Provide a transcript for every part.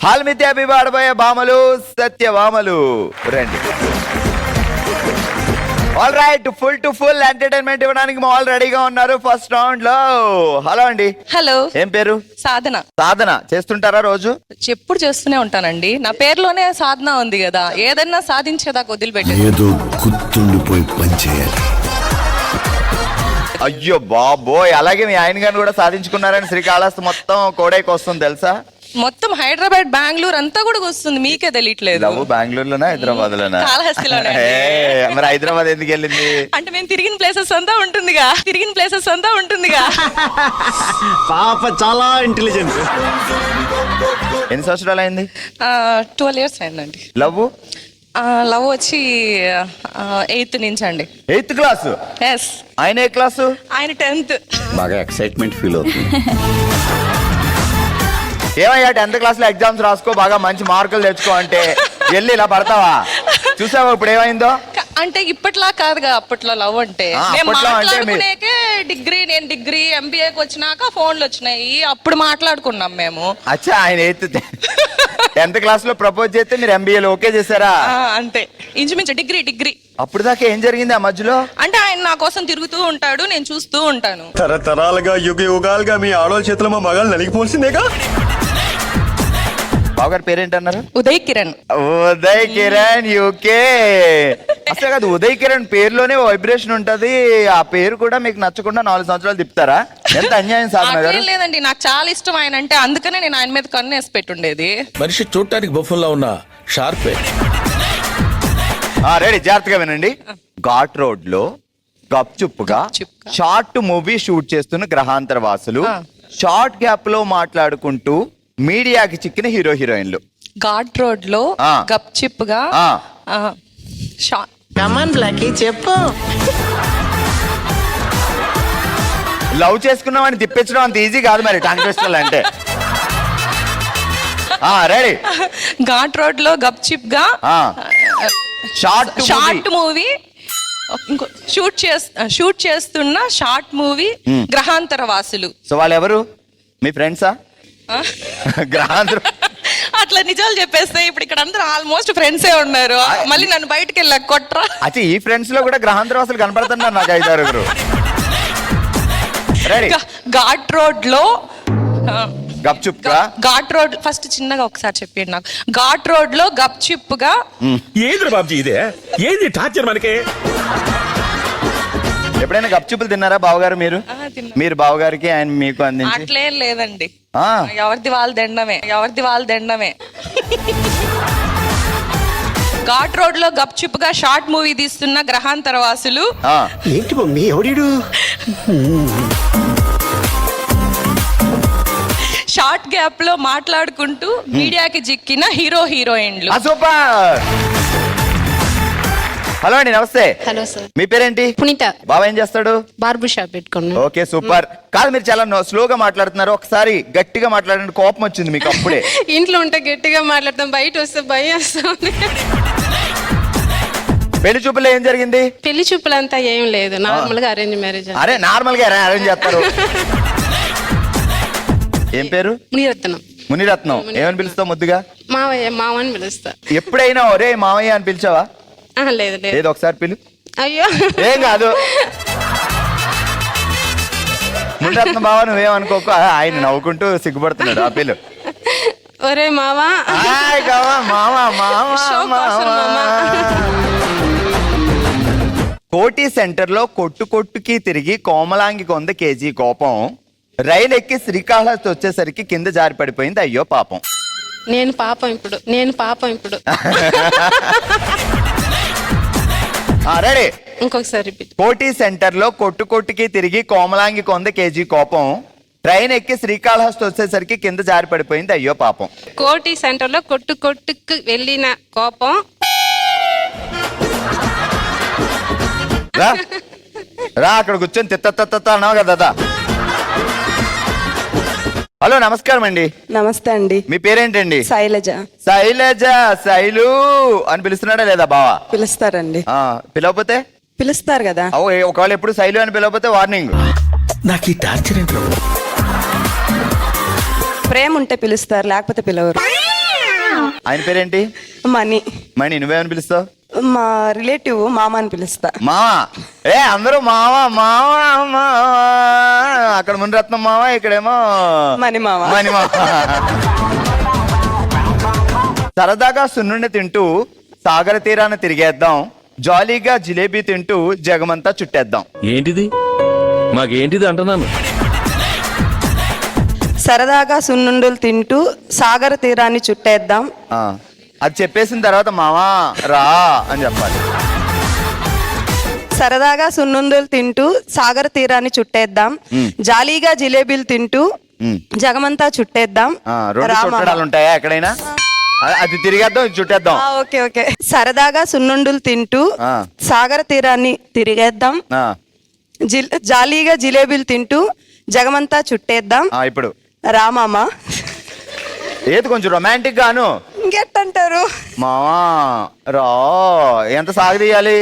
హాల్మితి అభివాడబోయే భామలు సత్యభామలు రండి. All right, full to full entertainment ఇవ్వడానికి మా వాళ్ళు రెడీగా ఉన్నారు ఫస్ట్ రౌండ్ లో. హలో అండి. హలో. ఏం పేరు? సాధన. సాధన చేస్తుంటారా రోజు? ఎప్పుడు చేస్తూనే ఉంటానండి. నా పేరులోనే సాధన ఉంది కదా, ఏదన్నా సాధించేదాకా వదిలిపెట్టి. ఏదో గుర్తుండిపోయి పనిచేయాలి. అయ్యో బాబోయ్, అలాగే మీ ఆయన గారిని కూడా సాధించుకున్నారని శ్రీకాళహస్తి మొత్తం కోడైకి వస్తుంది తెలుసా? మొత్తం హైదరాబాద్ బెంగళూరు అంతా కూడా వస్తుంది, మీకే తెలియట్లేదు. బెంగళూరులోనా హైదరాబాద్ లోనా? కాళహస్తిలోనే. మరి హైదరాబాద్ ఎందుకు వెళ్ళింది? అంటే మేము తిరిగిన ప్లేసెస్ అంతా ఉంటుందిగా. పాప చాలా ఇంటెలిజెంట్. ఎన్ని సంవత్సరాలు అయింది? 12 years అయిందండి. లవ్ లవ్ వచ్చి 8th నుంచి అండి. 8th class? ఎస్. ఆయన ఏ క్లాసు? ఆయన 10th. బాగా ఎక్సైట్మెంట్ ఫీల్ అవుతుంది. ఏమయ్యా 10th క్లాస్ లో ఎగ్జామ్స్ రాసుకో, బాగా మంచి మార్కులు తెచ్చుకో అంటే వెళ్ళి ఇలా పడతావా? చూసావా ఇప్పుడు ఏమైందో? అంటే ఇప్పట్లా కాదుగా, అప్పట్లో లవ్ అంటే మేము మాట్లాడుకునేకే నేను డిగ్రీ MBAకి వచ్చినాక ఫోన్లు వచ్చినాయి, అప్పుడు మాట్లాడుకున్నాం మేము. అచ్చా, ఆయన 10th క్లాస్ లో ప్రపోజ్ చేస్తే మీరు MBA లో ఓకే చేశారా? అంతే, ఇంచుమించు డిగ్రీ. అప్పుడు దాకా ఏం జరిగింది ఆ మధ్యలో? అంటే ఆయన నా కోసం తిరుగుతూ ఉంటాడు, నేను చూస్తూ ఉంటాను. తరతరాలుగా యుగాలుగా మీ ఆడోళ్ళ చేతిలో మా మగాళ్ళు నలిగిపోల్సిందేగా. బావగారి పేరేంటన్నారు? ఉదయ్ కిరణ్. ఉదయ్ కిరణ్ యూకే. అసలు కాదు, ఉదయ్ కిరణ్ పేరులోనే వైబ్రేషన్ ఉంటది. ఆ పేరు కూడా మీకు నచ్చకుండా 4 సంవత్సరాలు తిప్పుతారా? ఎంత అన్యాయం సాధన గారు. లేదండి, నాకు చాలా ఇష్టం ఆయన అంటే, అందుకనే నేను ఆయన మీద కన్ను వేసి పెట్టుండేది. మనిషి చూడటానికి బొఫన్లా ఉన్న షార్పే. రెడీ, జాగ్రత్తగా వినండి. ఘాట్ రోడ్ లో గప్చుప్పుగా షార్ట్ మూవీ షూట్ చేస్తున్న గ్రహాంతర వాసులు షార్ట్ గ్యాప్ లో మాట్లాడుకుంటూ మీడియాకి చిక్కిన హీరో హీరోయిన్లు. ఘాట్ రోడ్ లో గప్చిప్ గా చెప్పు. లవ్ చేసుకున్నామని తిప్పించడం అంత ఈజీ కాదు మరి టంగ్ ట్విస్టర్లు అంటే. రెడీ. ఘాట్ రోడ్ లో గప్చిప్ గా షార్ట్ మూవీ షూట్ చేస్తున్న షార్ట్ మూవీ గ్రహాంతర వాసులు. సో వాళ్ళు ఎవరు? మీ ఫ్రెండ్సా? గ్రహాంతర అట్లా నిజాలు చెప్పేస్తే ఇప్పుడు ఇక్కడ అందరూ ఆల్మోస్ట్ ఫ్రెండ్సే ఉన్నారు, మళ్ళీ నన్ను బయటకు వెళ్ళా కొట్రా. అచ్చా, ఈ ఫ్రెండ్స్ లో కూడా గ్రహాంతర వాసులు కనపడుతున్నారు నాకు 5-6. రెడీ. ఘాట్ రోడ్ లో గప్చుప్ ఘాట్ రోడ్ ఫస్ట్ చిన్నగా ఒకసారి చెప్పండి నాకు. ఘాట్ రోడ్ లో గప్చిప్ గా. ఏంద్ర బాబుజీ ఇదే? ఏంది టార్చర్ మనకి? ఎప్పుడైనా గప్చుప్పులు తిన్నారా బావగారు? మీరు బావగారికి ఆయన మీకు అందించి? అట్లేం లేదండి, ఎవరిది వాళ్ళ దండమే. ఘాట్ రోడ్ లో గప్చుప్ గా షార్ట్ మూవీ తీస్తున్న గ్రహాంతర వాసులు. ఏంటి మమ్మీ ఎవడీడు? షార్ట్ గ్యాప్ లో మాట్లాడుకుంటూ మీడియాకి జిక్కిన హీరో హీరోయిన్లు. సూపర్. హలో అండి, నమస్తే. Hello sir. మీ పేరేంటి? పునీత. బాబా ఏం చేస్తాడు? బార్బర్ షాప్ పెట్టుకున్నా. Okay, super. కాదు, మీరు చాలా స్లోగా మాట్లాడుతున్నారు, ఒకసారి గట్టిగా మాట్లాడండి. కోపం వచ్చింది మీకు అప్పుడే. ఇంట్లో ఉంటే గట్టిగా మాట్లాడతాం, బయట వస్తే భయం వస్తుంది. పెళ్లి చూపులో ఏం జరిగింది? పెళ్లి చూపులంతా ఏం లేదు, నార్మల్ గా అరేంజ్ మ్యారేజ్. అరే నార్మల్ గా అరేంజ్ చేస్తారు. ఏం పేరు? మునిరత్నం. మునిరత్నం. ఏమని పిలుస్తావు ముద్దుగా? మావని పిలుస్తా. ఎప్పుడైనా ఒరే మావయ్య అని పిలిచావా? లేదు ఏదో ఒకసారి పిలు. అయ్యో ఏం కాదు. మునిరత్నం బావ నువ్వేమనుకోకు. ఆయన నవ్వుకుంటూ సిగ్గుపడుతున్నాడు. ఆ పిలు. ఒరే మావా. కోటి సెంటర్ లో కొట్టుకి తిరిగి కోమలాంగి 100 kg కోపం. రైలు ఎక్కి శ్రీకాళహస్తి వచ్చేసరికి కింద జారి పడిపోయింది. అయ్యో పాపం. నేను పాపం ఇప్పుడు. రెడీ. ఇంకొకసారి. కోటి సెంటర్ లో కొట్టుకి తిరిగి కోమలాంగి 100 kg కోపం. ట్రైన్ ఎక్కి శ్రీకాళహస్తి వచ్చేసరికి కింద జారి పడిపోయింది. అయ్యో పాపం. కోటి సెంటర్ లో కొట్టుకు వెళ్ళిన కోపం. రా అక్కడ కూర్చొని తిత్త అన్నావు కదా. హలో, నమస్కారం అండి. నమస్తే అండి. మీ పేరేంటండి? శైలజ. శైలు అని పిలుస్తున్నాడా లేదా బావా? పిలుస్తారండి. పిలవకపోతే? పిలుస్తారు కదా. ఒకవేళ ఎప్పుడు శైలు అని పిలవకపోతే వార్నింగ్. నాకు ఈ టార్చర్ ఏంటో. ప్రేమ ఉంటే పిలుస్తారు, లేకపోతే పిలవరు. ఆయన పేరేంటి? మనీ. మణి. నువ్వేమని పిలుస్తావు? మా రిలేటివ్ మామ అని పిలుస్తా. మావా. అందరూ మావా మావా మావా. అక్కడ మునిరత్నం మావా, ఇక్కడేమో మనీ మామ. మణి మావా. సరదాగా సున్నుండి తింటూ సాగర తీరాన్ని తిరిగేద్దాం, జాలీగా జిలేబీ తింటూ జగమంతా చుట్టేద్దాం. ఏంటిది మాకేంటిది అంటున్నాను. సరదాగా సున్నుండులు తింటూ సాగర తీరాన్ని చుట్టేద్దాం. అది చెప్పేసిన తర్వాత మావా రా అని చెప్పాలి. సరదాగా సున్నుండులు తింటూ సాగర తీరాన్ని చుట్టేద్దాం, జాలీగా జిలేబీలు తింటూ జగమంతా చుట్టేద్దాం. రెండు రా చుట్టడాలు మామ. ఉంటాయా ఎక్కడైనా? అది తిరిగేద్దాం, ఇది చుట్టేద్దాం. Okay okay. సరదాగా సున్నుండులు తింటూ ఆ. సాగర తీరాన్ని తిరిగేద్దాం, ఆ, జాలీగా జిలేబీలు తింటూ జగమంతా చుట్టేద్దాం. ఇప్పుడు రామామ. ఏది కొంచెం రొమాంటిక్ గాను. ఇంకెట్టంటారు? మావా రా. ఎంత సాగదీయాలి?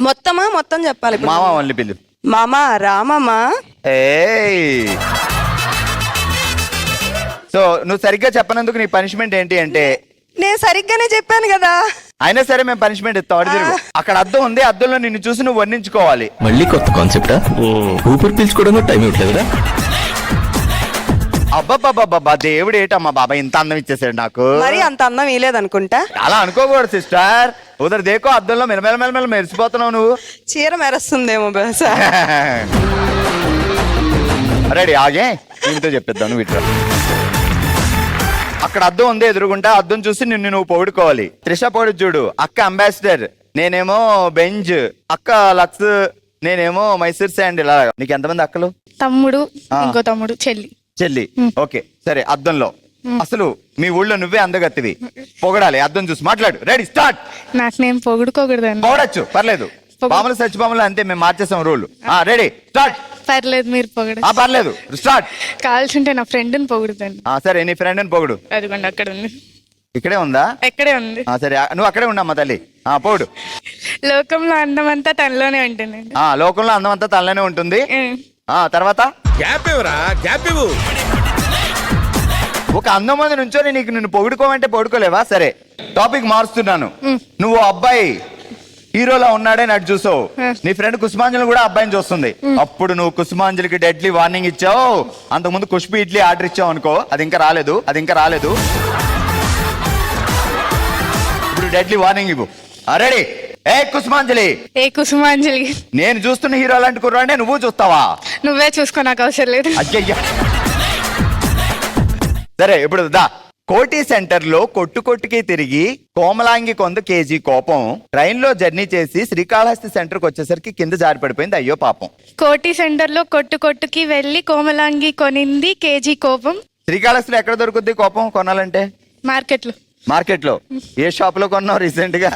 మొత్తం చెప్పాలి ఇప్పుడు. మావా ఓన్లీ పిల్లు. మామ రామమ్మ. ఏయ్, సో నువ్వు సరిగ్గా చెప్పనందుకు నీ పనిష్మెంట్ ఏంటి అంటే, నేను సరిగ్గానే చెప్పాను కదా. అయినా సరే మేము పనిష్మెంట్ ఇస్తాం. అటు తిరుగు. అక్కడ అద్దం ఉంది, అద్దంలో నిన్ను చూసి నువ్వు వర్ణించుకోవాలి. మళ్ళీ కొత్త కాన్సెప్టా? ఊపిరి పీల్చుకోవడానికి టైం ఇవ్వట్లేదురా. అబ్బబ్బబ్బబ్బా, దేవుడు ఏటమ్మా బాబా ఇంత అందం ఇచ్చేసాడు నాకు. మరి అంత అందం ఇలేదనుకుంటా. అలా అనుకోకూడదు సిస్టర్. ఉదర్ దేకో, అద్దంలో మెలమెల మెరిసిపోతున్నావు నువ్వు. చీర మెరుస్తుందేమో బహుశా. రెడీ ఆగే, ఇంతో చెప్పిద్దాం. నువ్వు ఇట్లా అక్కడ అద్దం ఉంది ఎదురుగుంటా, అద్దం చూసి నిన్ను నువ్వు పొగుడుకోవాలి. త్రిష పొడు చూడు, అక్క అంబాసిడర్, నేనేమో బెంజ్, అక్క లక్స్, నేనేమో మైసూర్ శాండ్. ఇలా నీకు ఎంతమంది అక్కలు? తమ్ముడు, ఆ. ఇంకో తమ్ముడు, చెల్లి. చెల్లి. ఓకే సరే. అద్దంలో అసలు మీ ఊళ్ళో నువ్వే అందగత్తివి, పొగడాలి. అద్దం చూసి మాట్లాడు. Ready start. నాకు నేను పొగుడుకోకూడదండి. పొగడచ్చు, పర్లేదు. పాములు సచ్చిపాములు అంతే, మేము మార్చేసాం రూల్. Ready start. పర్లేదు, మీరు పొగడు. పర్లేదు స్టార్ట్. కావాల్సింటే నా ఫ్రెండ్ని పొగుడుదండి. సరే, నీ ఫ్రెండ్ అని పొగుడు. అదిగోండి అక్కడ ఉంది. ఇక్కడే ఉందా? ఎక్కడే ఉంది. సరే, నువ్వు అక్కడే ఉండమ్మా తల్లి. పొగుడు. లోకంలో అందం అంతా తనలోనే ఉంటుందండి. లోకంలో అందం అంతా తనలోనే ఉంటుంది. తర్వాత గ్యాప్ ఇవ్వరా, గ్యాప్ ఇవ్వు. ఒక అందమైన నుంచొని నీకు నిన్ను పొగుడుకోమంటే పొగుడుకోలేవా? సరే, టాపిక్ మారుస్తున్నాను. నువ్వు అబ్బాయి హీరోలా ఉన్నాడే నటు చూసావు, నీ ఫ్రెండ్ కుసుమాంజలి కూడా అబ్బాయిని చూస్తుంది. అప్పుడు నువ్వు కుసుమాంజలికి డెడ్లీ వార్నింగ్ ఇచ్చావు. అంతకుముందు కుష్బు ఇడ్లీ ఆర్డర్ ఇచ్చావు అనుకో, అది ఇంకా రాలేదు. ఇప్పుడు డెడ్లీ వార్నింగ్ ఇవ్వు. రెడీ? ఏ కుసుమాంజలి. ఏ కుసుమాంజలి. నేను చూస్తున్న హీరో లాంటి కుర్రాడే నువ్వు చూస్తావా? నువ్వే చూసుకో, నాకు అవసరం లేదు. అయ్యయ్యా. సరే, ఇప్పుడు దా. కోటి సెంటర్ లో కొట్టుకి తిరిగి కోమలాంగి కొంద కేజీ కోపం, ట్రైన్ లో జర్నీ చేసి శ్రీకాళహస్తి సెంటర్ కి వచ్చేసరికి కింద జారి పడిపోయింది. అయ్యో పాపం. కోటి సెంటర్ లో కొట్టుకి వెళ్ళి కోమలాంగి కొనింది కేజీ కోపం. శ్రీకాళహస్తిలో ఎక్కడ దొరుకుద్ది కోపం కొనాలంటే? మార్కెట్ లో. మార్కెట్ లో. ఏ షాప్ లో కొన్నావు రీసెంట్ గా?